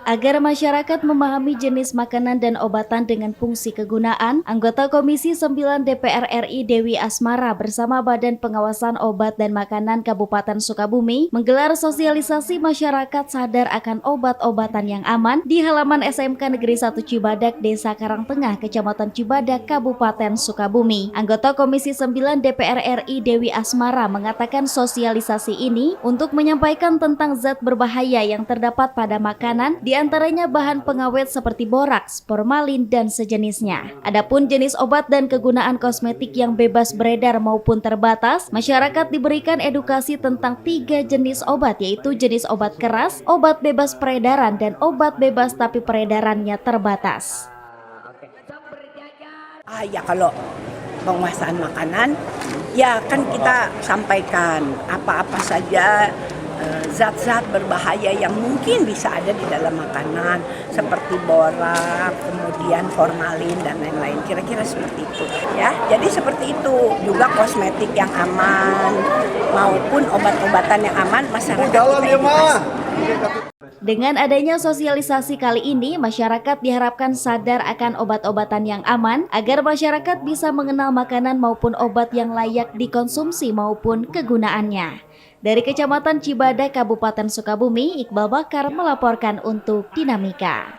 Agar masyarakat memahami jenis makanan dan obatan dengan fungsi kegunaan, anggota Komisi 9 DPR RI Dewi Asmara bersama Badan Pengawasan Obat dan Makanan Kabupaten Sukabumi menggelar sosialisasi masyarakat sadar akan obat-obatan yang aman di halaman SMK Negeri 1 Cibadak, Desa Karangtengah, Kecamatan Cibadak, Kabupaten Sukabumi. Anggota Komisi 9 DPR RI Dewi Asmara mengatakan sosialisasi ini untuk menyampaikan tentang zat berbahaya yang terdapat pada makanan, di antaranya bahan pengawet seperti boraks, formalin, dan sejenisnya. Adapun jenis obat dan kegunaan kosmetik yang bebas beredar maupun terbatas, masyarakat diberikan edukasi tentang 3 jenis obat, yaitu jenis obat keras, obat bebas peredaran, dan obat bebas tapi peredarannya terbatas. Ya kalau penguasaan makanan, ya kan kita sampaikan apa-apa saja zat-zat berbahaya yang mungkin bisa ada di dalam makanan seperti borak, kemudian formalin dan lain-lain, kira-kira seperti itu ya. Jadi seperti itu juga kosmetik yang aman maupun obat-obatan yang aman, masyarakat kita edukasi. Dengan adanya sosialisasi kali ini, masyarakat diharapkan sadar akan obat-obatan yang aman agar masyarakat bisa mengenal makanan maupun obat yang layak dikonsumsi maupun kegunaannya. Dari Kecamatan Cibadak, Kabupaten Sukabumi, Iqbal Bakar melaporkan untuk Dinamika.